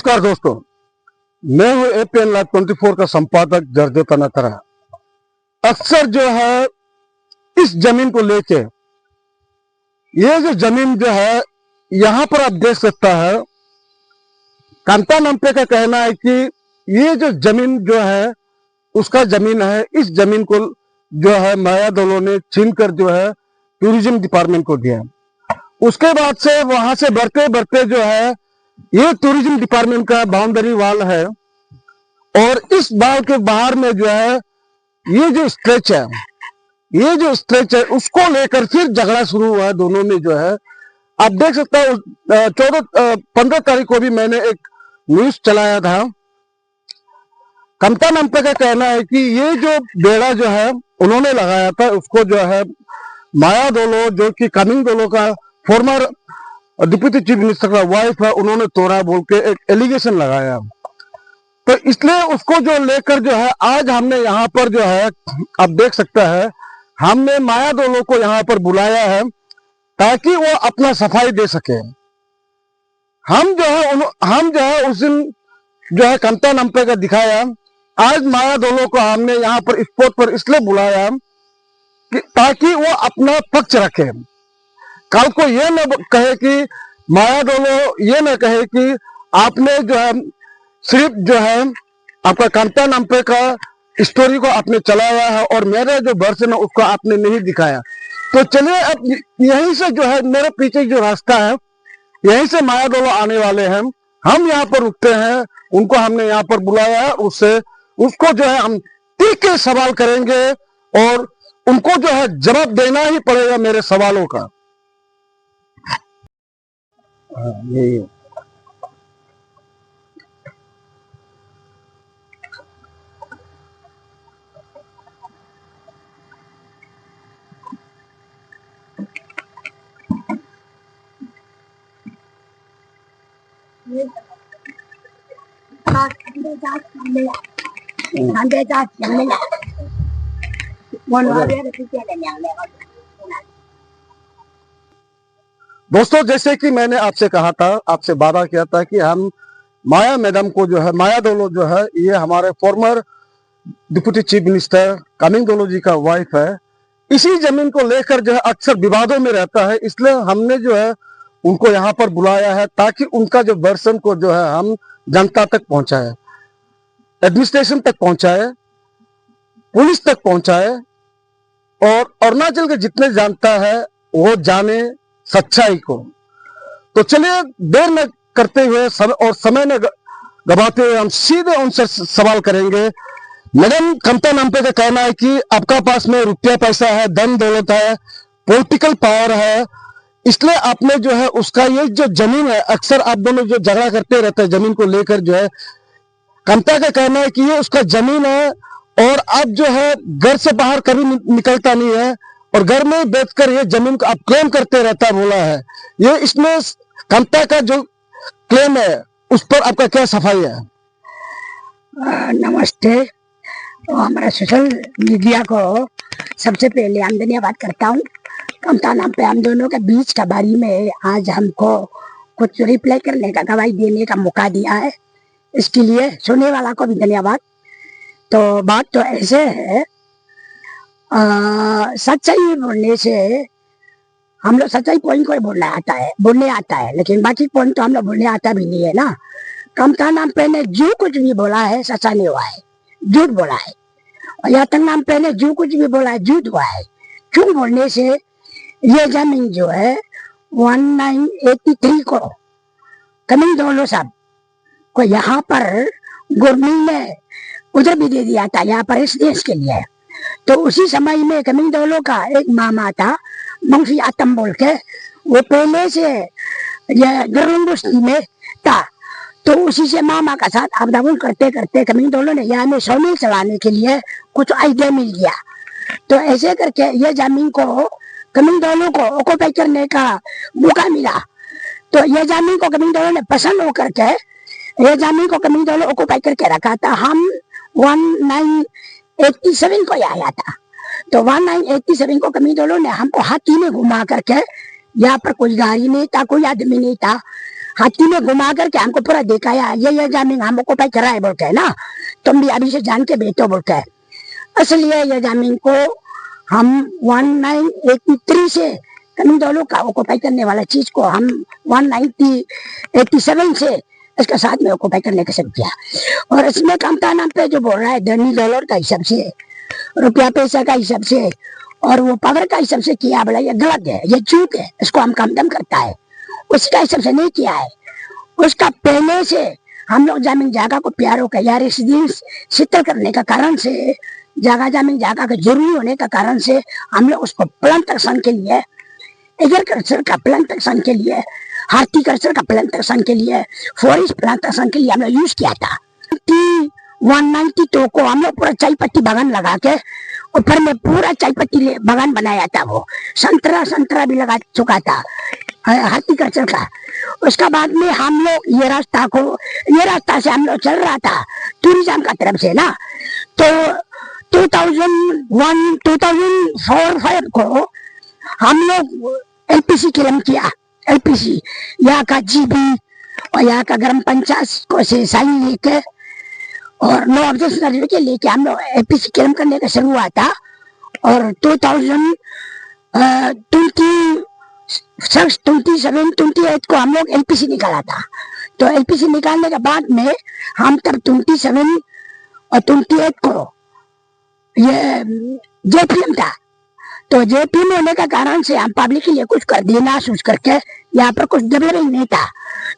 नमस्कार दोस्तों, मैं हूं एपीएन लाइव 24 का संपादक जर्जो तनातरा। अक्सर जो है इस जमीन को लेके, ये जो जमीन जो है यहाँ पर आप देख सकता है, कांता नंपे का कहना है कि ये जो जमीन जो है उसका जमीन है। इस जमीन को जो है मायादलों ने छीन कर जो है टूरिज्म डिपार्टमेंट को दिया। उसके बाद से वहां से बढ़ते बढ़ते जो है ये टूरिज्म डिपार्टमेंट का बाउंड्री वाल है, और इस वाल के बाहर में जो है ये जो स्ट्रेच है उसको लेकर फिर झगड़ा शुरू हुआ है दोनों में जो है। आप देख सकते हो 15 तारीख को भी मैंने एक न्यूज चलाया था। कांता नंपे का कहना है कि ये जो बेड़ा जो है उन्होंने लगाया था, उसको जो है मायादोलो जो कि कामिंगदोलो का फॉर्मर डिप्टी चीफ मिनिस्टर का वाइफ है, उन्होंने तोड़ा बोल के एक एलिगेशन लगाया। तो इसलिए उसको जो लेकर जो है आज हमने यहाँ पर जो है आप देख सकता है, हमने मायादोलो को यहाँ पर बुलाया है ताकि वो अपना सफाई दे सके। हम जो है उस दिन जो है कांता नंपे का दिखाया। आज मायादोलो को हमने यहाँ पर स्पॉट पर इसलिए बुलाया कि ताकि वो अपना पक्ष रखे। कल को ये न कहे कि मायादोलो ये न कहे कि आपने जो है सिर्फ जो है आपका कांता नंपे का स्टोरी को आपने चलाया है और मेरा जो वर्जन है उसको आपने नहीं दिखाया। तो चलिए अब यहीं से जो है मेरे पीछे जो रास्ता है यहीं से मायादोलो आने वाले हैं। हम यहाँ पर रुकते हैं, उनको हमने यहाँ पर बुलाया है। उसको जो है हम तीखे सवाल करेंगे और उनको जो है जवाब देना ही पड़ेगा मेरे सवालों का। यही है। दोस्तों, जैसे कि मैंने आपसे कहा था, आपसे वादा किया था कि हम माया मैडम को जो है मायादोलो जो है ये हमारे फॉर्मर डिप्टी चीफ मिनिस्टर कामिंगदोलो जी का वाइफ है। इसी जमीन को लेकर जो है अक्सर विवादों में रहता है, इसलिए हमने जो है उनको यहाँ पर बुलाया है ताकि उनका जो वर्सन को जो है हम जनता तक पहुंचाए, एडमिनिस्ट्रेशन तक पहुंचाए, पुलिस तक पहुंचाए, और अरुणाचल के जितने जानता है वो जाने सच्चाई को। तो चलिए देर न करते हुए और समय न गवाते हुए हम सीधे उनसे सवाल करेंगे। मैडम, कांता नंपे का कहना है कि आपका पास में रुपया पैसा है, धन दौलत है, पॉलिटिकल पावर है, इसलिए आपने जो है उसका ये जो जमीन है, अक्सर आप दोनों जो झगड़ा करते रहते हैं जमीन को लेकर जो है, कांता का कहना है कि ये उसका जमीन है और आप जो है घर से बाहर कभी निकलता नहीं है और घर में बैठकर ये जमीन को आप क्लेम करते रहता बोला है। ये इसमें कांता का जो क्लेम है उस पर आपका क्या सफाई है? नमस्ते। तो हमारा सोशल मीडिया को सबसे पहले हम धन्यवाद करता हूँ। कांता नंपे हम दोनों के बीच का बारी में आज हमको कुछ रिप्लाई करने का, गवाही देने का मौका दिया है, इसके लिए सुनने वाला को भी धन्यवाद। तो बात तो ऐसे है, सच्चाई बोलने से हम लोग सच्चाई पॉइंट को बोलने आता है, लेकिन बाकी पॉइंट तो हम लोग बोलने आता भी नहीं है ना। कांता नंपे ने जो कुछ भी बोला है सच्चा नहीं हुआ है, झूठ बोला है। और यातंग नंपे ने जो कुछ भी बोला है झूठ हुआ है। झूठ बोलने से ये जमीन जो है 1983 को कामिंगदोलो साहब को यहाँ पर गवर्नमेंट ने उधर भी दे दिया था, यहाँ पर इस देश के लिए। तो उसी समय में कामिंगदोलो का एक मामा था मंगफी आतम बोल के, वो पहले से ये गर्लुंगुस्ती में था। तो उसी से मामा का साथ आप डाउन करते करते कामिंगदोलो ने यहाँ में सौमिल चलाने के लिए कुछ आइडिया मिल गया। तो ऐसे करके ये जमीन को कामिंगदोलो को ऑक्युपाई करने का मौका मिला। तो ये जमीन को कामिंगदोलो ने पसंद होकर के ये जमीन को कामिंगदोलो ऑक्युपाई करके रखा था। हम 1987 को आया था। तो 1987 को कामिंगदोलो ने हमको हाथी में घुमा करके, यहाँ पर कोई गाड़ी नहीं था, कोई आदमी नहीं था, हाथी में घुमा करके हमको पूरा दिखाया, ये जमीन हमको पे करा है बोल के ना, तुम भी अभी से जान के बैठो बोल के। इसलिए ये जमीन को हम 1983 से कमिंग दौलों का ऑक्यूपाई करने वाला चीज को हम 1987 से इसके साथ में ऑक्यूपाई करने का सब किया। और इसमें कामता नाम पे जो बोल रहा है धनी डॉलर का हिसाब से, रुपया पैसा का हिसाब से और वो पावर का हिसाब से किया, बोला ये गलत है, ये झूठ है, इसको हम कमदम करता है, उसका हिसाब से नहीं किया है। उसका पहले से हम लोग जमीन जागा को प्यार हो गया, रेसिडेंस शीतल करने का कारण से, जागा जमीन जागा का जरूरी होने का कारण से हम लोग उसको प्लांटेशन के लिए, एग्रीकल्चर का प्लांटेशन के लिए, हार्टिकल्चर का प्लांटेशन के लिए, फॉरेस्ट प्लांटेशन के लिए हम लोग यूज किया था। 192 को हम लोग पूरा चाय पत्ती बागान लगा के ऊपर में पूरा चाय पत्ती बागान बनाया था। वो संतरा भी लगा चुका था हार्टिकल्चर का। उसका बाद में हम लोग ये रास्ता से हम लोग चल रहा था टूरिज्म का तरफ से ना, तो 2001-2004-5 को हम लोग एलपीसी क्लेम किया। एलपीसी यहाँ का जीबी और यहाँ का ग्राम पंचायत को से साइन लेके और नो ऑब्जेक्शन सर्टिफिकेट लेके हम लोग एलपीसी क्लेम करने का शुरू हुआ था। और 2027-28 को हम लोग एलपीसी निकाला था। तो एलपीसी निकालने के बाद में हम तब 27 और 28 को ये जेपीएम था। तो जेपीएम होने का कारण से हम पब्लिक के लिए कुछ कर देना सोच करके यहाँ पर कुछ डेवलपमेंट नहीं था,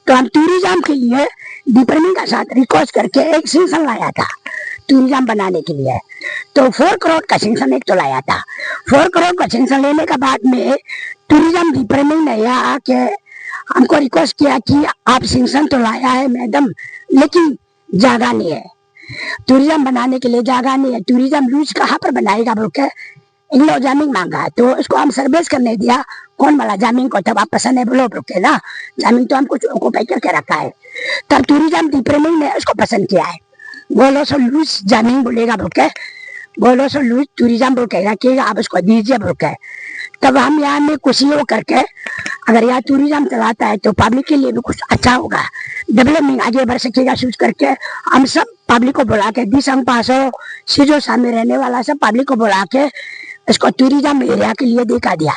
तो हम टूरिज्म के लिए डिपार्टमेंट का साथ रिक्वेस्ट करके एक सेंक्शन लाया था टूरिज्म बनाने के लिए। तो 4 करोड़ का सेंक्शन एक तो लाया था। 4 करोड़ का सेंक्शन लेने के बाद में टूरिज्म डिपार्टमेंट ने यहाँ आके हमको रिक्वेस्ट किया कि आप सेंक्शन तो लाया है मैडम, लेकिन जगह नहीं है, टूरिज्म बनाने के लिए जगह नहीं है, टूरिज्म लूज कहाँ पर बनाएगा बोल के इन लोग जमीन मांगा। तो उसको हम सर्विस करने दिया, कौन वाला जमीन को तब आप पसंद है बोलो बोल के ना, जमीन तो हम कुछ ऑक्यूपाई करके रखा है। तब टूरिज्म डिपार्टमेंट ने उसको पसंद किया है, बोलो सो लूज जमीन बोलेगा बोल के, बोलो सो लूज टूरिज्म बोल के रखिएगा, आप उसको दीजिए बोल के। तब हम यहाँ में कुछ ही करके अगर यहाँ टूरिज्म चलाता है तो पब्लिक के लिए भी कुछ अच्छा होगा, डेवलपमेंट आगे बढ़ सकेगा सोच करके हम सब पब्लिक को बुला के दिसंग पासो सीजो सामने रहने वाला सब पब्लिक को बुला के इसको टूरिज्म एरिया के लिए दिखा दिया।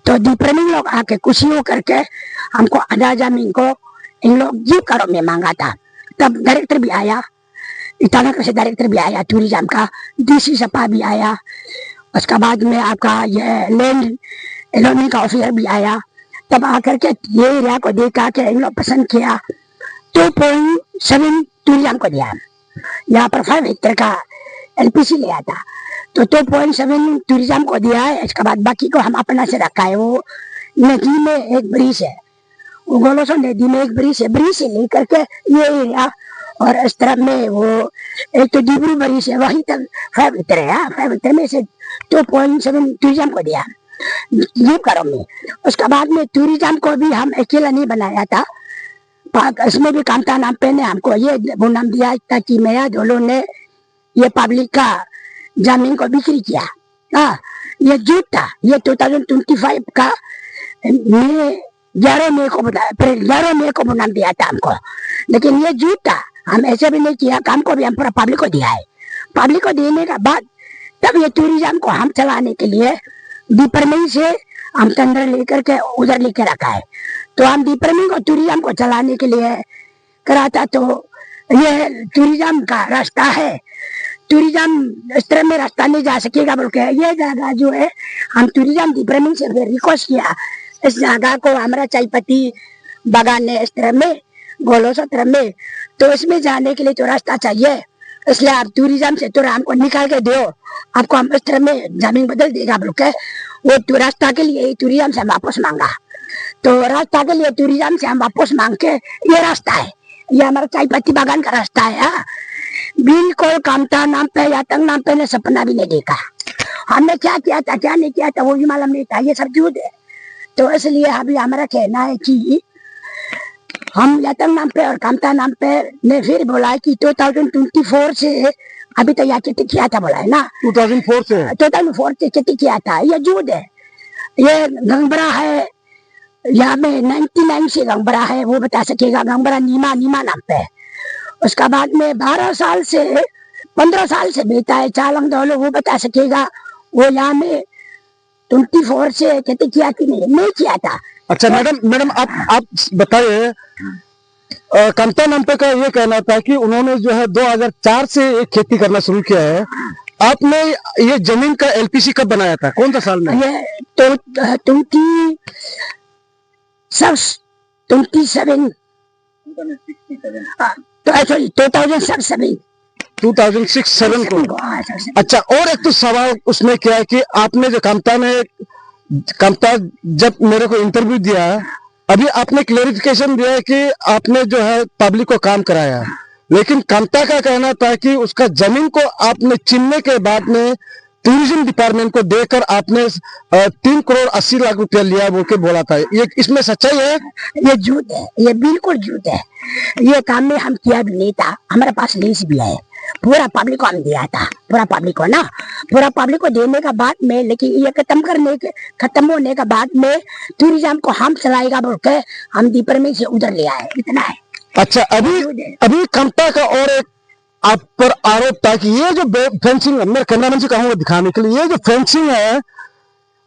तो डिपार्टमेंट लोग आके कुछ ही करके हमको आधा जमीन को इन लोग 2 करोड़ में मांगा था। तब डायरेक्टर भी आया, ईटानगर से डायरेक्टर भी आया टूरिज्म का, डीसी सपा भी आया, उसका बाद में आपका ये लैंड एलोनी का ऑफिसर भी आया। तब आकर के ये एरिया को देखा के इन लोग पसंद किया, 2.7 टूरिज्म को दिया। यहाँ पर 5 हेक्टेयर का एलपीसी लिया था, तो 2.7 टूरिज्म को दिया है। इसके बाद बाकी को हम अपना से रखा है। वो नदी में एक ब्रिज है, वो गोलोसो नदी में एक ब्रिज है, ब्रिज से लेकर के ये एरिया और इस तरफ में वो एक तो डिब्रू ब्रिज है, वहीं तक 5 हेक्टेयर है। 5 हेक्टेयर में से 2.7 टूरिज्म को दिया ये करो में। उसके बाद में टूरिज्म को भी हम अकेला नहीं बनाया था, इसमें भी कामता नाम पे ने हमको ये वो नाम दिया था कि मेरा दोनों ने ये पब्लिक का जमीन को बिक्री किया। हाँ, ये झूठ था। ये 2025 का 11 मई को बताया, फिर 11 मई को नाम दिया था हमको, लेकिन ये झूठ था। हम ऐसे भी नहीं किया, काम को भी हम पूरा पब्लिक को दिया है। पब्लिक को देने के बाद तब ये टूरिज्म को हम चलाने के लिए डिपार्टमेंट से हम टेंडर लेकर के उधर लेके रखा है। तो हम डिपार्टमेंट को टूरिज्म को चलाने के लिए कराता। तो ये टूरिज्म का रास्ता है, टूरिज्म इस तरह में रास्ता नहीं जा सकेगा बोल के ये जगह जो है हम टूरिज्म डिपार्टमेंट से रिक्वेस्ट किया, इस जगह को हमारा चाय पत्ती बागान है इस तरह में गोलोसो तरफ में, तो इसमें जाने के लिए तो रास्ता चाहिए, इसलिए आप टूरिज्म से तो हमको निकाल के दो, आपको हम इस तरह में जमीन बदल देगा बोल के वो रास्ता के लिए टूरिज्म से हम वापस मांगा। तो रास्ता के लिए टूरिज्म से हम वापस मांग के ये रास्ता है, ये हमारा चाय पत्ती बागान का रास्ता है। बिल्कुल कामता नाम पे या तंग नाम पे ने सपना भी नहीं देखा। हमने क्या किया था क्या नहीं किया था वो भी मालूम नहीं था, ये सब झूठ है। तो इसलिए अभी हमारा कहना है कि हम यातंग नाम पे और कामता नाम पे ने फिर बोला है कि 2024 से अभी तो यहाँ खेती किया था बोला है ना, 2004 से खेती किया था, ये झूठ है। ये गंगबरा है, यहाँ में 99 से गंगबरा है, वो बता सकेगा। गंगबरा नीमा नीमा नाम पे है। उसका बाद में 12 साल से 15 साल से बेटा है चालंग दौलो, वो बता सकेगा। वो यहाँ में 24 से कहते किया कि नहीं किया था। अच्छा मैडम आप बताइए, कमता नंपे का ये कहना था कि उन्होंने जो है 2004 से एक खेती करना शुरू किया है। आपने ये जमीन का एलपीसी कब बनाया था, कौन सा साल में? ये तो 27 सॉरी 2006-7 को। अच्छा, और एक तो सवाल उसमें क्या है कि आपने जो कमता जब मेरे को इंटरव्यू दिया, अभी आपने क्लेरिफिकेशन दिया है कि आपने जो है पब्लिक को काम कराया, लेकिन कमता का कहना था कि उसका जमीन को आपने छीनने के बाद में टूरिज्म डिपार्टमेंट को देकर आपने 3 करोड़ 80 लाख रुपया लिया बोल के बोला था। ये इसमें सच्चाई है? ये झूठ है, ये बिल्कुल झूठ है। ये काम में हम किया भी नहीं था, हमारे पास लीज भी है। पूरा पब्लिक को हम दिया था, पूरा पब्लिक को ना, पूरा पब्लिक को देने का बाद में, लेकिन ये खत्म होने का बाद में टूरिज्म को हम चलाएगा बोल के हम दीपर में से उधर ले आए, इतना है। अच्छा, अभी कमता का और एक आप पर आरोप था कि ये जो फेंसिंग, मेरे कैमरामैन से कहूंगा दिखाने के लिए, ये जो फेंसिंग है,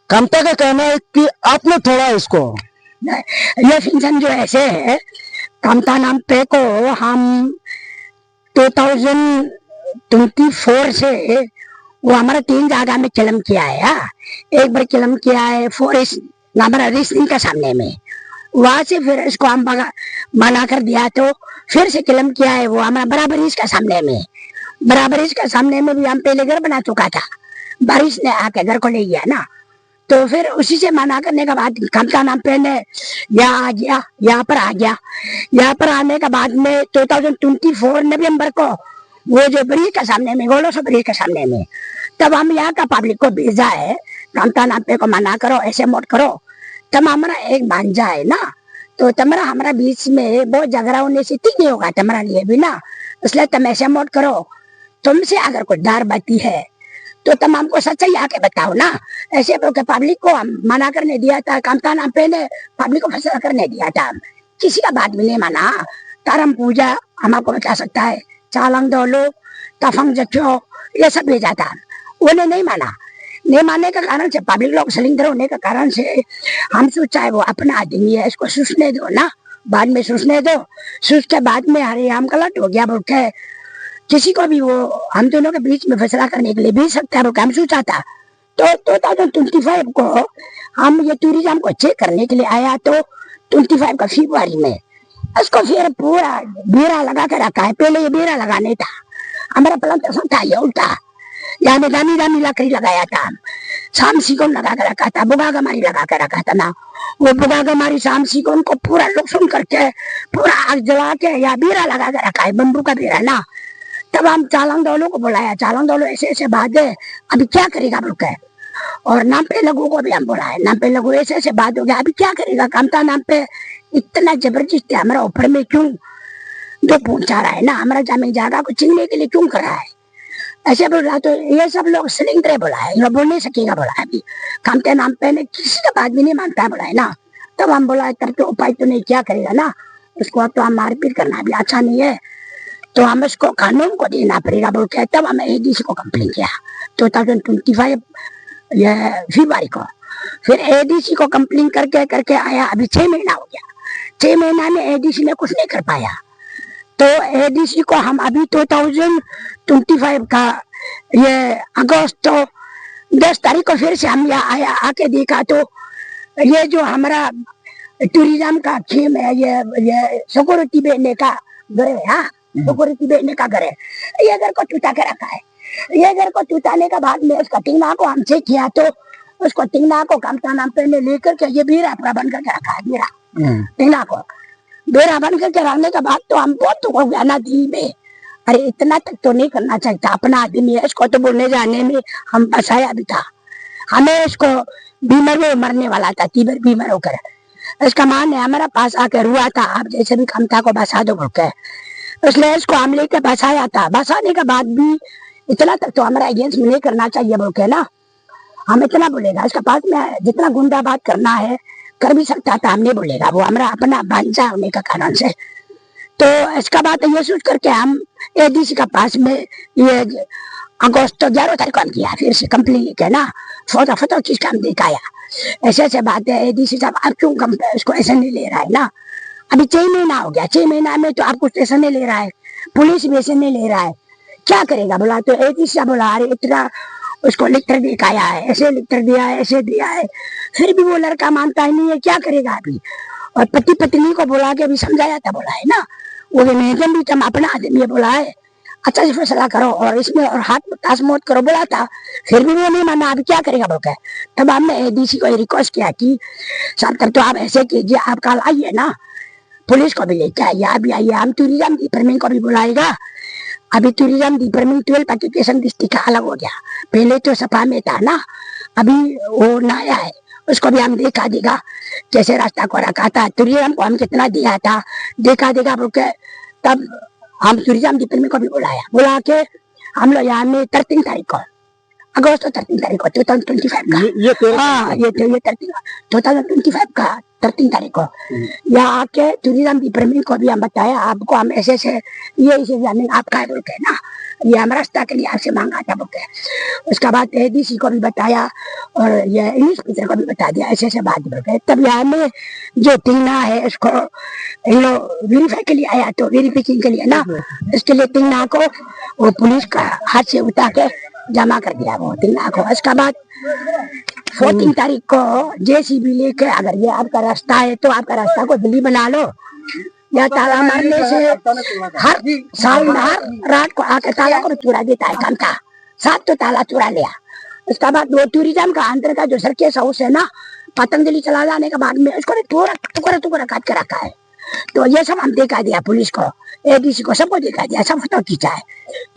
कमता का कहना है कि आपने थोड़ा इसको, ये फेंसिंग जो ऐसे है, कमता नाम पे को हम 2024 से वो हमारा 3 जगह में किलम किया है। एक बार किलम किया है फॉरेस्ट हमारा रिस्टिंग का सामने में, वहां से फिर इसको हम मना कर दिया, तो फिर से किलम किया है वो हमारा बराबरीज का सामने में। बराबरीज का सामने में भी हम पहले घर बना चुका था, बारिश ने आके घर को ले गया ना, तो फिर उसी से मना करने के बाद कमता नाम पे ने यहाँ आ गया, यहाँ पर आ गया। यहाँ पर आने के बाद में 2024 नवंबर को वो जो ब्रिज का सामने में, गोलोसो ब्रिज के सामने में, तब हम यहाँ का पब्लिक को भेजा है, कमता नाम पे को मना करो, ऐसे मत करो। तब हमारा एक भांजा है ना, तो तुम्हारा हमारा बीच में बहुत झगड़ा होने से ठीक नहीं होगा तुम्हारा लिए भी ना, इसलिए तुम ऐसे मत करो। तुमसे अगर कोई डर बाती है तो तुम हमको सच्चाई आके बताओ ना। ऐसे पब्लिक को हम मना करने दिया था, कमता नाम पे ने पब्लिक को फैसला करने दिया था, किसी का बात भी नहीं माना। तारम पूजा हम आपको बता सकता है, चालंग दौलो, तफंग जचो, ये सब भेजा था, उन्हें नहीं माना। नहीं मानने का कारण से पब्लिक लोग सिलेंडर होने का कारण से हम सोचा है वो अपना आदमी है, इसको सूचने दो ना, बाद में सूचने दो। सूच के बाद में अरे हम गलत हो गया बोल के किसी को भी वो हम दोनों के बीच में फैसला करने के लिए भी सकता है, वो हम सोचा था। तो 2025 को हम ये टूरिज्म को चेक करने के लिए आया, तो 25 का फरवरी में इसको फिर पूरा बेरा लगा के रखा है। पहले ये बेरा लगाने था, हमारा प्लान तो था ये उल्टा, यहाँ में दामी दामी लकड़ी लगाया था, शाम सिकोन लगा के रखा था, बुगा गमारी लगा के रखा था ना। वो बुगा गमारी शाम सिकोन को पूरा लुकसुन करके पूरा आग जला के या बेरा लगा के रखा है, बम्बू का बेरा ना। तब हम चालंग दौलो को बुलाया, चालंग दौलो ऐसे ऐसे बात है, अभी क्या करेगा बोल के। और नाम पे लगू को भी हम बुलाए, नाम पे लगू ऐसे ऐसे बात हो गया, अभी क्या करेगा। कमता नाम पे इतना जबरदस्ती हमारा ऊपर में क्यों जो पहुंचा रहा है ना, हमारा जमीन जागा को छीनने के लिए क्यों कर रहा है, ऐसे बोल रहा। तो ये सब लोग सिलेंडर बोला है, ये बोल नहीं सकेगा बोला है। अभी कमते नाम पे ने किसी का बात भी नहीं मानता है बोला है ना। तब हम बोला तब तो उपाय तो नहीं क्या करेगा ना, उसको अब तो हम मारपीट करना भी अच्छा नहीं है, तो हम इसको कानून को देना पड़ेगा बोल के तब हमें एडीसी को कंप्लेन किया 2025 ये फरवरी को। फिर एडीसी को कंप्लेन करके करके आया, अभी 6 महीना हो गया। 6 महीना में एडीसी ने कुछ नहीं कर पाया, तो एडीसी को हम अभी 2025 का ये अगस्त तो 10 तारीख को फिर से हम यहाँ आया, आके देखा तो ये जो हमारा टूरिज्म का थीम है, ये सिक्योरिटी बेचने का घर है। हाँ, सिक्योरिटी बेचने का घर है, ये घर को टूटा के रखा है। ये घर को टूटाने के बाद में उसका टिंगना को हम चेक किया, तो उसको टिंगना को कमता नाम पे लेकर के ये बेरा पूरा बन करके रखा है, बेरा टिंगना को बेरा बन करके रखने के बाद तो हम बहुत हो गया ना दिल में, अरे इतना तक तो नहीं करना चाहिए था, अपना आदमी है, इसको तो बोलने जाने में हम बसाया भी था। हमें इसको बीमार में मरने वाला था, तीबर बीमार होकर इसका मां ने हमारा पास आकर रुआ था, आप जैसे भी कमता को बसा दो बोल के, इसलिए इसको हम लेकर बसाया था। बसाने के बाद भी इतना तक तो हमारा अगेंस्ट में नहीं करना चाहिए बोल के ना, हम इतना बोलेगा। इसका पास में जितना गुंडा बात करना है कर भी सकता था, हम नहीं बोलेगा, वो हमारा अपना भांजा होने का कारण से। तो इसका बात ये सोच करके हम एडीसी का पास में ये अगस्त 11 तारीख को हम किया, फिर से कंप्लेन लेके ना फोटो खींच के हम दिखाया, ऐसे ऐसे बात है एडीसी साहब, आप क्यों इसको ऐसा नहीं ले रहा है ना। अभी 6 महीना हो गया, 6 महीना में तो आपको ऐसा नहीं ले रहा है, पुलिस भी ऐसे नहीं ले रहा है, क्या करेगा बोला। तो एडीसी साहब बोला अरे इतना उसको लिख कर दिखाया है, ऐसे लिख कर दिया है, ऐसे दिया है, फिर भी वो लड़का मानता ही नहीं है, क्या करेगा अभी। और पति पत्नी को बोला के अभी समझाया था, बोला है ना, वो मैडम भी तुम अपना आदमी है, बोला है अच्छा से फैसला करो और इसमें और हाथ ताश मौत करो बोला था, फिर भी वो नहीं माना, अभी क्या करेगा बोल के। तब हमने एडीसी को रिक्वेस्ट किया कि साहब तब तो आप ऐसे कीजिए, आप कल आइए ना, पुलिस को भी लेके आइए, आप भी आइए, हम टूरिज्म डिपार्टमेंट को भी बुलाएगा। अभी टूरिज्म डिपार्टमेंट 12 एजुकेशन डिस्ट्रिक्ट का अलग हो गया, पहले तो सपा में था ना, अभी वो नया है, उसको भी हम देखा देगा कैसे रास्ता को रखा था, टूरिज्म को हम कितना दिया था देखा देगा बोल के। तब हम टूरिज्म डिपार्टमेंट को भी बुला के हम लोग यहाँ में 13 तारीख को अगस्त 13 तारीख को 2025 का, हाँ ये 2025 का 13 तारीख को यहाँ आके टूरिज्म डिपार्टमेंट को भी हम बताया, आपको हम ऐसे ऐसे ये इसे जमीन आपका है बोल के ना, ये हम रास्ता के लिए आपसे मांगा था बोल के। उसके बाद एडीसी को भी बताया और ये इंग्लिश टीचर को भी बता दिया, ऐसे ऐसे बात बोल के। तब यहाँ में जो टीना है उसको इन लोग वेरीफाई के लिए आया, तो वेरिफिकेशन के लिए ना, इसके लिए टीना को वो पुलिस का हाथ से उतार के जमा कर दिया वो टीना को। उसके बाद 14 तारीख को जेसीबी लेके, अगर ये आपका रास्ता है तो आपका रास्ता को दिल्ली बना लो, या ताला मारने से हर साल हर रात को आके ताला को भी चुरा देता है, काम था 7 तो ताला चुरा लिया। उसके बाद वो टूरिज्म का अंदर का जो सर्कस हाउस है ना, पतंजलि चला जाने के बाद में उसको भी पूरा टुकड़ा काट के रखा है। तो ये सब हम दिखा दिया पुलिस को, एडीसी को, सबको दिखा दिया, सब फोटो खींचा है,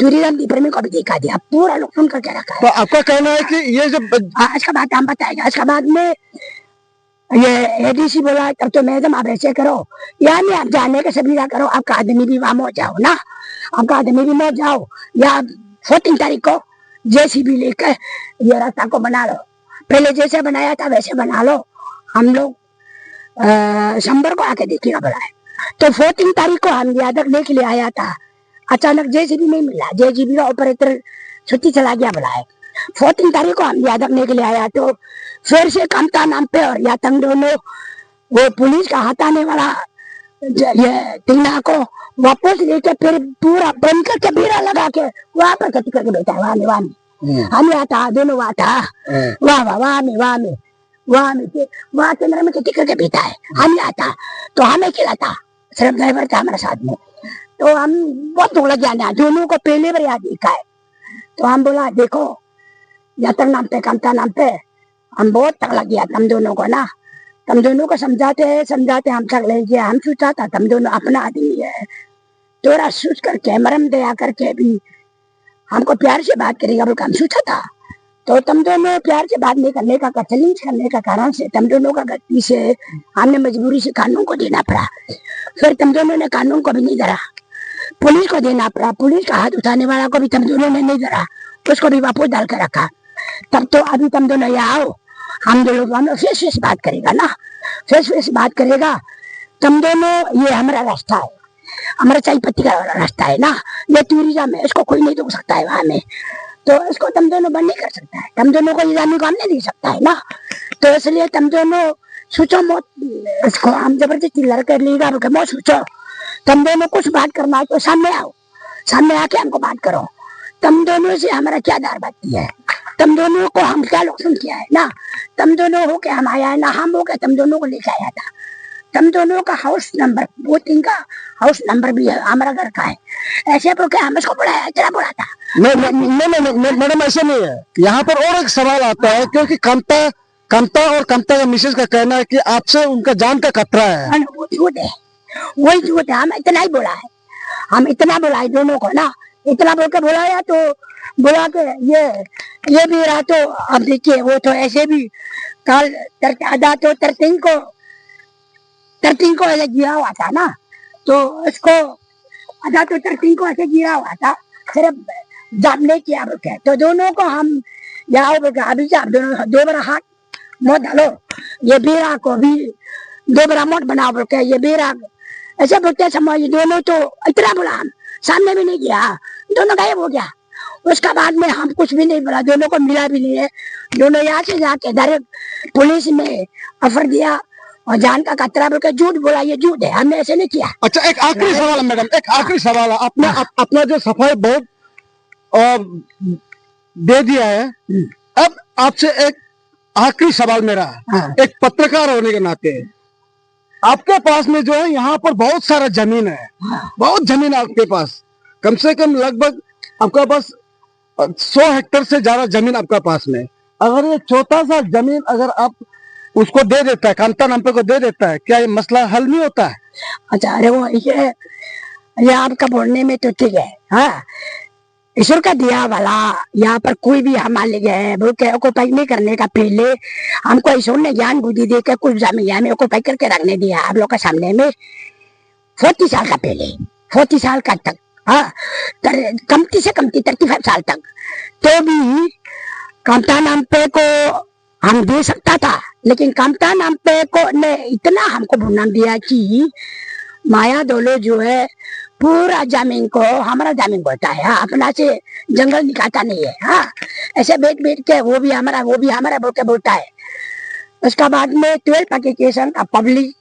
टूरिज्म डिपार्टमेंट को भी दिखा दिया, पूरा लोग सुन करके रखा है। तो आपका कहना है कि ये जो इसका बात हम बताएगा। इसके बाद में ये एडीसी बोला तब तो मैडम आप ऐसे करो, यानी आप जाने के सुविधा करो, आपका आदमी भी वहां मौज जाओ ना, आपका आदमी भी मौज जाओ, या 14 तारीख को जेसीबी लेकर ये रास्ता को बना लो, पहले जैसे बनाया था वैसे बना लो, हम लोग शंबर को आके देखिएगा बोला है। तो 14 तारीख को हम यादव लेके ले आया था, अचानक जेसीबी नहीं मिला, जेसीबी का ऑपरेटर छुट्टी चला गया बोला है। 14 तारीख को हम यादव लेके ले आया, तो फिर से कामता नाम पे और या तंग दोनों वो पुलिस का हटाने वाला ये टीना को वापस लेके फिर पूरा बंद करके बेड़ा लगा के वहां पर कटी करके बैठा है, वहां में हम आता दोनों वहां था, वहां कैमरे में कटी करके बैठा है, हम आता तो हमें खिलाता, सिर्फ ड्राइवर था हमारे साथ में। तो हम बहुत लग गया, दोनों को पहले बार याद देखा है, तो हम बोला देखो यात्रा नाम पे कामता नाम पे हम बहुत तक लग गया हम दोनों को ना, तुम दोनों को समझाते हम तक ले गया, हम सोचा था तुम दोनों अपना आदमी है, थोड़ा सोच करके मरम दया करके भी हमको प्यार से बात करेगा बोल हम सोचा था। तो तुम दोनों प्यार से बात नहीं करने का चैलेंज करने का कारण से तुम दोनों का गलती से हमने मजबूरी से कानून को देना पड़ा, फिर तुम दोनों ने कानून को भी नहीं धरा, पुलिस को देना पड़ा, पुलिस का हाथ उठाने वाला को भी तुम दोनों ने नहीं धरा, उसको भी वापस डाल कर रखा। तब तो अभी तुम दोनों यहाँ आओ, हम दोनों फेस फेस बात करेगा ना, फेस फेस बात करेगा, तुम दोनों ये हमारा रास्ता है, हमारा चाय पत्ती का रास्ता है ना, ये टूरिज्म है, इसको कोई नहीं रोक सकता है वहां में, तो इसको तुम दोनों बंद नहीं कर सकता है, तुम दोनों को इजामी को हम नहीं दे सकता है ना, तो इसलिए तुम दोनों सोचो मत, इसको हम जबरदस्ती लड़कर लेगा मत सोचो, तुम दोनों कुछ बात करना है तो सामने आओ, सामने आके हमको बात करो, तुम दोनों से हमारा क्या दार बाती है, तुम दोनों को हम क्या लोकसन किया है ना, तुम दोनों हो के हम आया है ना, हम हो के तुम दोनों को लेके आया था, तुम दोनों का हाउस नंबर वो 3 का हाउस नंबर भी है हमारा घर का है, ऐसे बोल के हम इसको बुलाया, चला बोला था। मैडम ऐसे नहीं है, यहाँ पर और एक सवाल आता है, क्योंकि कामता और कामता का मिसेज का कहना है कि आपसे उनका जान का खतरा है। वो झूठ है, वही झूठ है, हम इतना ही बोला है, हम इतना बोला है दोनों को ना, इतना बोल के बुलाया तो बोला के ये भी रहा, तो अब देखिए वो तो ऐसे भी कल आधा तो 13 को ऐसे गिरा हुआ था ना, तो उसको आधा तो 13 को ऐसे गिरा हुआ था, सिर्फ जामने किया बोल के, तो दोनों को हम यहाँ अभी से आप दोनों 2 बार हाथ मत डालो, ये बेरा को भी दो ब्राह्मण बना बोल के, ये बेरा ऐसे बोलते समझ, दोनों तो इतना बोला, हम सामने भी नहीं गया, दोनों गायब हो गया। उसका बाद में हम कुछ भी नहीं बोला, दोनों को मिला भी नहीं है। दोनों यहाँ से जाके डायरेक्ट पुलिस में ऑफर दिया और जान का खतरा बोल के झूठ बोला, ये झूठ है, हमने ऐसे नहीं किया। अच्छा, एक आखिरी सवाल है मैडम, एक आखिरी सवाल है। आपने अपना जो सफाई बहुत दे दिया है, अब आपसे एक आखिरी सवाल मेरा, एक पत्रकार होने के नाते, आपके पास में जो है यहाँ पर बहुत सारा जमीन है, बहुत जमीन है आपके पास, कम से कम लगभग आपका पास 100 हेक्टेयर से ज्यादा जमीन आपका पास में। अगर ये छोटा सा जमीन अगर आप उसको दे देता है, कामता नाम्पे को दे देता है, क्या ये मसला हल नहीं होता है? अच्छा, अरे वो ये आपका बोलने में तो ठीक है, हाँ, ईश्वर का दिया वाला यहाँ पर कोई भी हम मालिक है बोल के ऑक्यूपाई नहीं करने का पहले हमको ईश्वर ने ज्ञान बुद्धि देकर कुछ जमीन यहाँ में ऑक्यूपाई करके रखने दिया आप लोग के सामने में 40 साल का पहले, 40 साल का तक, हाँ, कमती से कमती 35 साल तक, तो भी कामता नाम्पे को हम दे सकता था। लेकिन कामता नाम्पे को ने इतना हमको बुनाम दिया कि माया दोलो जो है पूरा जमीन को हमारा जमीन बोलता है, हाँ, अपना से जंगल निकालता नहीं है, हाँ, ऐसे बैठ बैठ के वो भी हमारा बोल के बोलता है। उसका बाद में 12 एप्लीकेशन का पब्लिक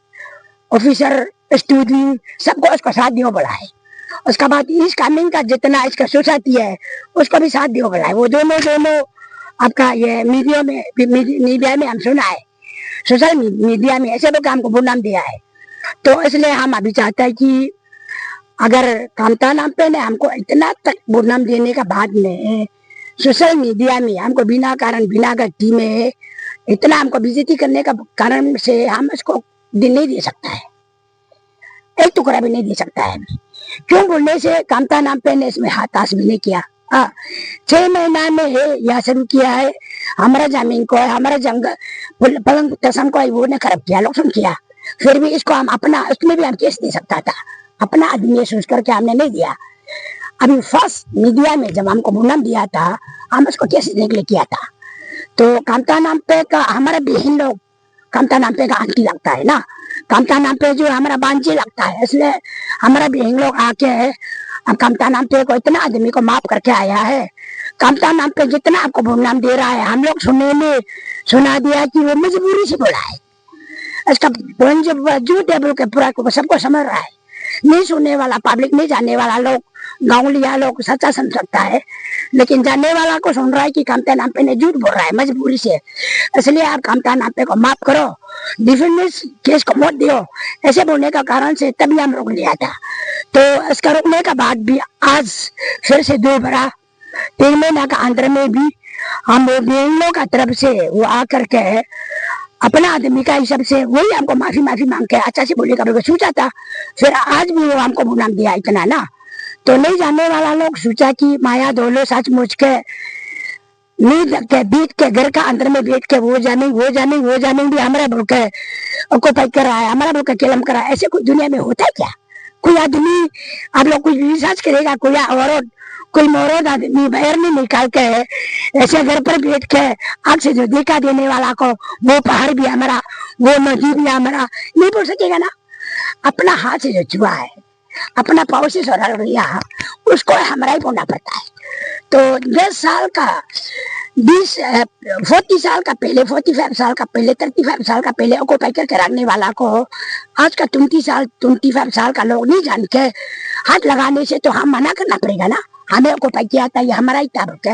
ऑफिसर स्टूडेंट सबको उसको साथ दियो बोला है। उसका बाद इस कानून का जितना इसका सोसाइटी है उसको भी साथ दियो बोला है। वो दोनों आपका ये मीडिया में हम सुना है, सोशल मीडिया में ऐसे लोग हमको बुनाम दिया है। तो इसलिए हम अभी चाहते हैं कि अगर कामता नाम्पे ने हमको इतना तक बुनाम देने का बाद में सोशल मीडिया में हमको बिना कारण बिना गलती में इतना हमको बेइज्जती करने का कारण से हम इसको दिन नहीं दे सकता है, एक टुकड़ा भी नहीं दे सकता है। क्यों बोलने से कामता नाम्पे ने इसमें हाथ ताश भी नहीं किया। 6 महीना में यह शुरू किया है, हमारा जमीन को हमारा जंगल पलंग तसम को वो ने खराब किया, लोग सुन किया, फिर भी इसको हम अपना उसमें भी हम केस दे सकता था, अपना आदमी सोच करके हमने नहीं दिया। अभी फर्स्ट मीडिया में जब हमको बुनाम दिया था हम उसको केस देने के लिए किया था। तो कामता नाम्पे का हमारा बहन लोग कामता नाम्पे का आंटी लगता है ना, कामता नाम्पे जो हमारा बांझी लगता है, इसलिए हमारा बहन लोग आके कामता नाम्पे को इतना आदमी को माफ करके आया है। कामता नाम्पे जितना आपको बुनाम दे रहा है हम लोग सुनने में सुना दिया कि वो मजबूरी से बोला है, इसका झूठ है बोल के पूरा सबको समझ रहा है। नहीं सुनने वाला पब्लिक नहीं जानने वाला लोग गाँवलिया लोग सच्चा समझ सकता है, लेकिन जानने वाला को सुन रहा है कि कामता नाम्पे ने झूठ बोल रहा है मजबूरी से। इसलिए आप कामता नाम्पे को माफ करो, डिफेंस केस को मत दियो, ऐसे बोलने का कारण से तभी हम रोक लिया था। तो इसका रोकने का बाद भी आज फिर से दोबारा 3 महीना का अंदर में भी हम लोगों का तरफ से वो आकर के अपना आदमी का हिसाब से वही हमको माफी मांग के अच्छा से बोलेगा बोल सोचा था, फिर आज भी वो हमको बुनाम दिया इतना ना। तो नहीं जानने वाला लोग सोचा कि माया दोलो सचमुच के नींद के बीत के घर का अंदर में बैठ के वो जमीन भी हमारा बोल के ऑक्यूपाई कर रहा है, हमारा बोल के केलम कर रहा है। ऐसे कोई दुनिया में होता है क्या? कोई आदमी आप लोग कुछ रिसर्च करेगा, कोई मौरद आदमी बाहर नहीं निकाल के ऐसे घर पर बैठ के आग से जो देखा देने वाला को वो पहाड़ भी हमारा, वो नदी भी हमारा नहीं बोल सकेगा ना। अपना हाथ से जो छुआ है, अपना पाव से सौरा लिया उसको हमारा ही बोलना पड़ता है। तो 10 साल का 40 साल का पहले 45 साल का पहले 35 साल का पहले ऑक्यूपाई करके रखने वाला को आज का 25 साल का लोग नहीं जान के हाथ लगाने से तो हम मना करना पड़ेगा ना। हमें ऑक्यूपाई किया था, ये हमारा ही था बोल के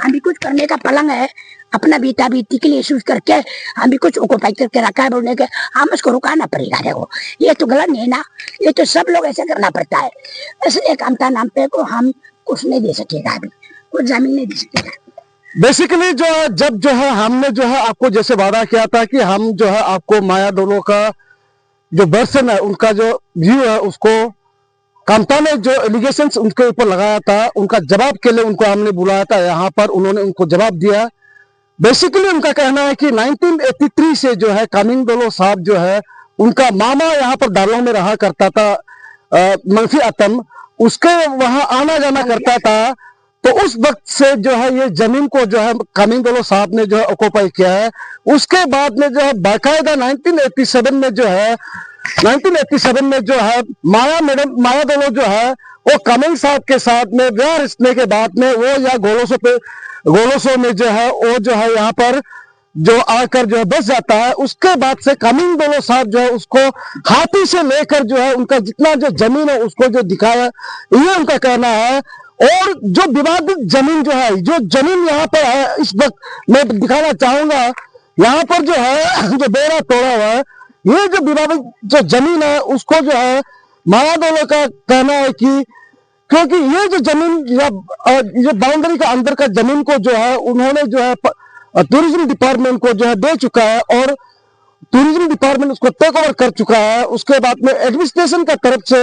हम भी कुछ करने का पलंग है, अपना बेटा बेटी के लिए सोच करके हम भी कुछ ऑक्यूपाई करके रखा है बोलने के हम उसको रुकाना पड़ेगा। देखो ये तो गलत नहीं है ना, ये तो सब लोग ऐसे करना पड़ता है। इसलिए कामता नाम्पे को हम कुछ नहीं दे सकेगा, अभी कुछ जमीन नहीं दे सकेगा। बेसिकली जब हमने आपको जैसे वादा किया था कि हम आपको माया दोलो का जो वर्सन है उनका जो व्यू है उसको कामता ने जो एलिगेशंस उनके ऊपर लगाया था उनका जवाब के लिए उनको हमने बुलाया था यहाँ पर, उन्होंने उनको जवाब दिया। बेसिकली उनका कहना है कि 1983 से कामिंग दोलो साहब उनका मामा यहाँ पर दालों में रहा करता था, मंफी आतम, उसके वहां आना जाना करता था। तो उस वक्त से जो है ये जमीन को जो है कामिंगोलो साहब ने जो है ऑक्युपाई किया है। उसके बाद में जो है बाकायदा 1987 में जो है 1987 में जो है माया दोलो जो है वो कामिंग साहब के साथ में ब्याह रिश्ते के बाद में वो या गोलोसो में जो है वो जो है यहाँ पर जो आकर जो है बस जाता है। उसके बाद से कामिंग दोलो साहब जो है उसको हाथी से लेकर जो है उनका जितना जो जमीन है उसको जो दिखाया, ये उनका कहना है। और जो विवादित जमीन जो है, जो जमीन यहाँ पर है इस वक्त मैं दिखाना चाहूंगा, यहाँ पर जो है जो बेड़ा तोड़ा हुआ है, ये जो विवादित जो जमीन है उसको जो है माया दोलो का कहना है कि क्योंकि ये जो जमीन या ये बाउंड्री का अंदर का जमीन को जो है उन्होंने जो है टूरिज्म डिपार्टमेंट को जो है दे चुका है और टूरिज्म डिपार्टमेंट उसको टेक ओवर कर चुका है। उसके बाद में एडमिनिस्ट्रेशन का तरफ से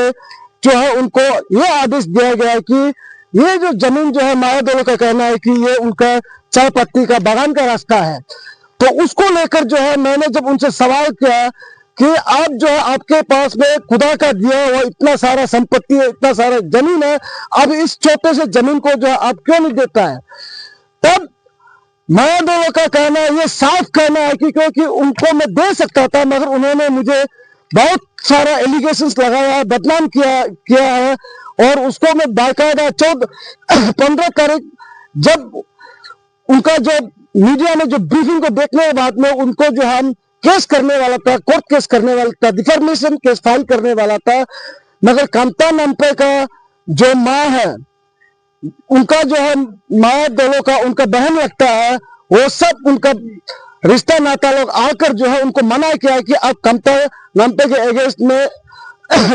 जो है उनको ये आदेश दिया गया है कि ये जो जमीन जो है माया दोलो का कहना है कि ये उनका चाय पत्ती का बागान का रास्ता है। तो उसको लेकर जो है मैंने जब उनसे सवाल किया कि आप जो है आपके पास में खुदा का दिया हुआ इतना सारा संपत्ति है, इतना सारा जमीन है, अब इस छोटे से जमीन को जो है आप क्यों नहीं देता है? तब माया दोलो का कहना है, ये साफ कहना है कि क्योंकि उनको मैं दे सकता था मगर उन्होंने मुझे बहुत सारा एलिगेशंस लगाया है, बदनाम किया है। और उसको मैं बाकायदा 15 तारीख जब उनका जो मीडिया में जो ब्रीफिंग को देखने के बाद में उनको जो हम केस करने वाला था, कोर्ट केस करने वाला था, डिफॉर्मेशन केस फाइल करने वाला था, मगर कांता नम्पे का जो माँ है उनका जो है माया दोलो का उनका बहन लगता है, वो सब उनका रिश्ता नाता लोग आकर जो है उनको मना किया है कि आप कांता नम्पे के अगेंस्ट में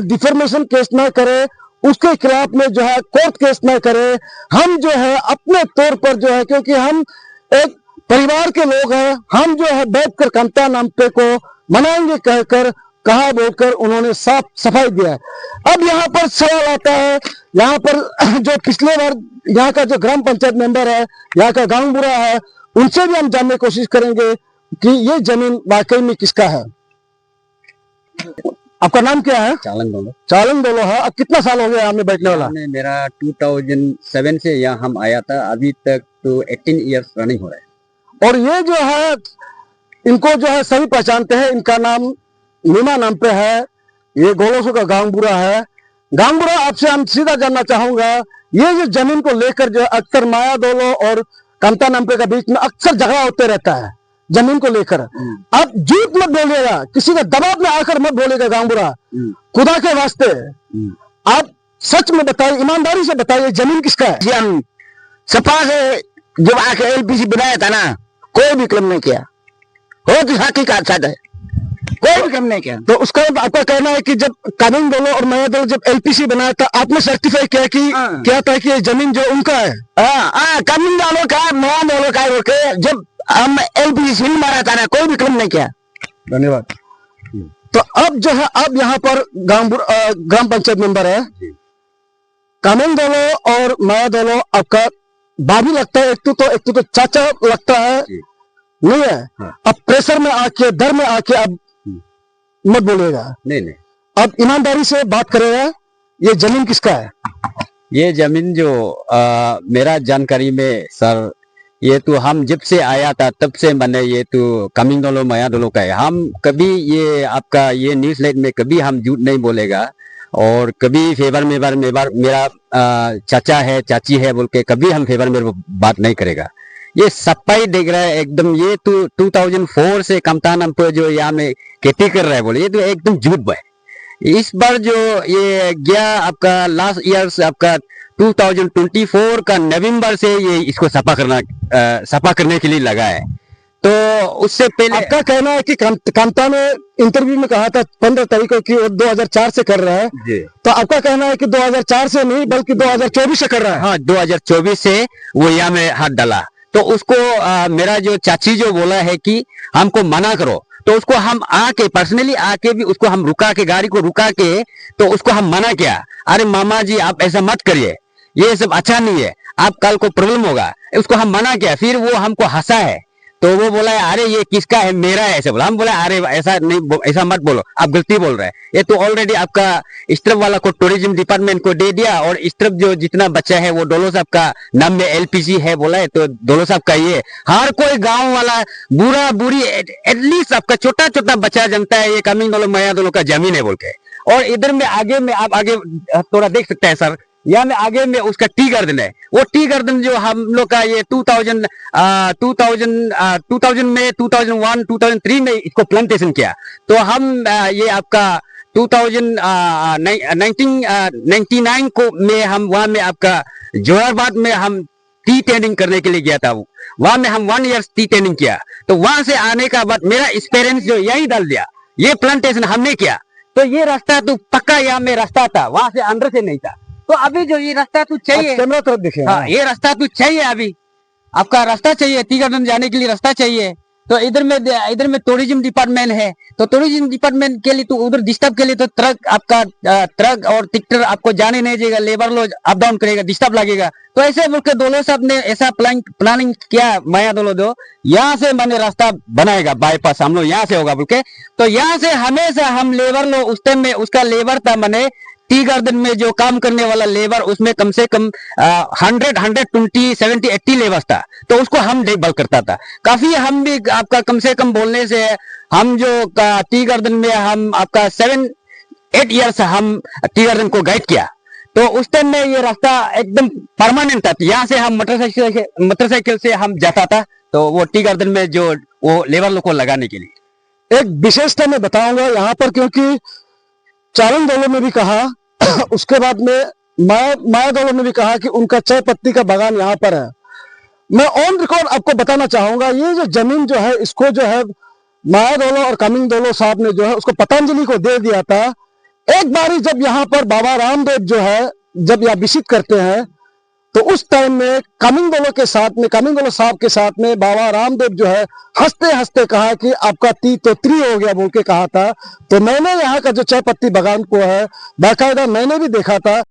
डिफॉर्मेशन केस ना करें, उसके खिलाफ में जो है कोर्ट केस ना करें। हम जो है अपने तौर पर जो है क्योंकि हम एक परिवार के लोग हैं, हम जो है बैठकर कांता नम्पे को मनाएंगे कहकर कहा बोलकर उन्होंने साफ सफाई दिया है। अब यहाँ पर सवाल आता है, यहाँ पर जो पिछले बार यहाँ का जो ग्राम पंचायत मेंबर है, यहाँ का गांव बुरा है, उनसे भी हम जानने की कोशिश करेंगे कि ये जमीन वाकई में किसका है। आपका नाम क्या है? चालंग दोलो है। अब कितना साल हो गया यहाँ में बैठने वाला? मेरा 2007 से यहाँ हम आया था, अभी तक तो 18 इयर्स रनिंग हो रहा है। और ये जो है इनको जो है सभी पहचानते हैं, इनका नाम नीमा नाम पे है, ये गोलोसो का गांगबुरा है। गांगबुरा आपसे हम सीधा जानना चाहूंगा, ये जो जमीन को लेकर जो अक्सर माया दोलो और कांता नम्पे के बीच में अक्सर झगड़ा होते रहता है जमीन को लेकर। आप झूठ मत बोलिएगा, किसी का दबाव में आकर मत बोलिएगा गांगबुरा, खुदा के वास्ते आप सच में बताइए, ईमानदारी से बताइए जमीन किसका है? जी हम सपा से जब आके एलपीसी बनाया था ना, कोई भी काम नहीं किया, हो तो हकीकत है, कोई भी काम नहीं किया। तो उसका आपका कहना है कि जब कामिंग दोलो और माया दोलो जब एलपीसी बनाया था, आपने सर्टिफाई किया कि क्या था कि ये जमीन जो उनका है? कामिंग दोलो का माया दोलो का रोके, जब हम एलपीसी मारा था ना, कोई भी काम नहीं किया। धन्यवाद। तो अब जो है अब यहाँ पर ग्राम पंचायत मेंबर है, कामिंग दोलो और माया दोलो आपका भाभी लगता है, एक तो चाचा लगता है नहीं है। अब प्रेशर में आके डर में आके अब मत बोलेगा, नहीं अब ईमानदारी से बात करेगा, ये जमीन किसका है? ये जमीन जो मेरा जानकारी में सर, ये तो हम जब से आया था तब से मैंने ये तो कामिंग दोलो माया दोलो का है। हम कभी ये आपका ये न्यूज़ लाइट में कभी हम झूठ नहीं बोलेगा और कभी फेवर में मेरा चाचा है चाची है बोल के कभी हम फेवर में बात नहीं करेगा। ये सफाई देख रहा है एकदम, ये तो 2004 से कांता नम्पे जो यहाँ में खेती कर रहा है बोले, ये तो एकदम झूठ है। इस बार जो ये गया आपका लास्ट ईयर से आपका 2024 का नवंबर से ये इसको सफा करने के लिए लगा है। तो उससे पहले आपका कहना है कि कांता ने इंटरव्यू में कहा था 15 तारीख को कि वो 2004 से कर रहा है, तो आपका कहना है कि 2004 से नहीं बल्कि 2024 से कर रहा है? हाँ, 2024 से वो यहाँ में हाथ डाला। तो उसको मेरा जो चाची जो बोला है कि हमको मना करो, तो उसको हम आके पर्सनली आके भी उसको हम रुका के गाड़ी को रुका के तो उसको हम मना किया, अरे मामा जी आप ऐसा मत करिए, ये सब अच्छा नहीं है, आप कल को प्रॉब्लम होगा। उसको हम मना किया, फिर वो हमको हंसा है, तो वो बोला अरे ये किसका है, मेरा है ऐसे बोला। हम बोला अरे ऐसा नहीं, ऐसा मत बोलो, आप गलती बोल रहे हैं। ये तो ऑलरेडी आपका इस तरफ वाला को टूरिज्म डिपार्टमेंट को दे दिया, और इस तरफ जो जितना बच्चा है वो डोलो साहब का नाम में एलपीजी है बोला है, तो डोलो साहब का ये हर कोई गांव वाला बूढ़ा बूढ़ी एटलीस्ट आपका छोटा छोटा बच्चा जानता है ये कामिंग डोलो माया डोलो का जमीन है बोल के। और इधर में आगे में आप आगे थोड़ा देख सकते हैं सर, यहाँ में आगे में उसका टी गार्डन है। वो टी गार्डन जो हम लोग का ये 2000 में 2001 2003 में इसको प्लांटेशन किया। तो हम ये आपका 1999 को में हम वहां में आपका जोराबाद में हम टी ट्रेनिंग करने के लिए गया था। वहां में हम 1 ईयर टी ट्रेनिंग किया। तो वहां से आने का बाद मेरा एक्सपीरियंस जो यही डाल दिया, ये प्लांटेशन हमने किया। तो ये रास्ता तो पक्का यहाँ में रास्ता था, वहां से अंदर से नहीं था। तो अभी जो ये रास्ता तो चाहिए, कैमरा तरफ देखिए। हाँ ये रास्ता तो चाहिए, अभी आपका रास्ता चाहिए, टी गार्डन जाने के लिए रास्ता चाहिए। तो इधर में टूरिज्म डिपार्टमेंट है, तो टूरिज्म डिपार्टमेंट के लिए तो उधर डिस्टर्ब के लिए तो ट्रक आपका ट्रक और ट्रैक्टर आपको जाने नहीं देगा, लेबर लोग अप डाउन करेगा, डिस्टर्ब लगेगा। तो ऐसे बोल के डोलो साहब ने ऐसा प्लानिंग किया, माया डोलो दो यहाँ से मैंने रास्ता बनाएगा बाईपास, हम लोग यहाँ से होगा बोल के। तो यहाँ से हमेशा हम लेबर लोग उस टाइम में उसका लेबर था मैंने टी गार्डन में जो काम करने वाला लेबर, उसमें कम से कम 120 70 80 लेबर था। तो उसको हम देखभाल करता था काफी। हम भी आपका कम से कम बोलने से हम जो टी गार्डन में हम आपका 7-8 ईयर्स हम टी गार्डन को गाइड किया। तो उस टाइम में ये रास्ता एकदम परमानेंट था, यहाँ से हम मोटरसाइकिल से हम जाता था। तो वो टी गार्डन में जो वो लेबर लोग को लगाने के लिए एक विशेषता मैं बताऊंगा यहाँ पर, क्योंकि चारण डोलो में भी कहा उसके बाद में माया डोलो में भी कहा कि उनका चाय पत्ती का बागान यहाँ पर है। मैं ऑन रिकॉर्ड आपको बताना चाहूंगा, ये जो जमीन जो है इसको जो है माया डोलो और कामिंग डोलो साहब ने जो है उसको पतंजलि को दे दिया था। एक बारी जब यहाँ पर बाबा रामदेव जो है जब यहाँ विजिट करते हैं, तो उस टाइम में कामिंग डोलो साहब के साथ में बाबा रामदेव जो है हंसते हंसते कहा कि आपका ती तो त्री हो गया बोल के कहा था। तो मैंने यहाँ का जो चाय पत्ती बागान को है बाकायदा मैंने भी देखा था।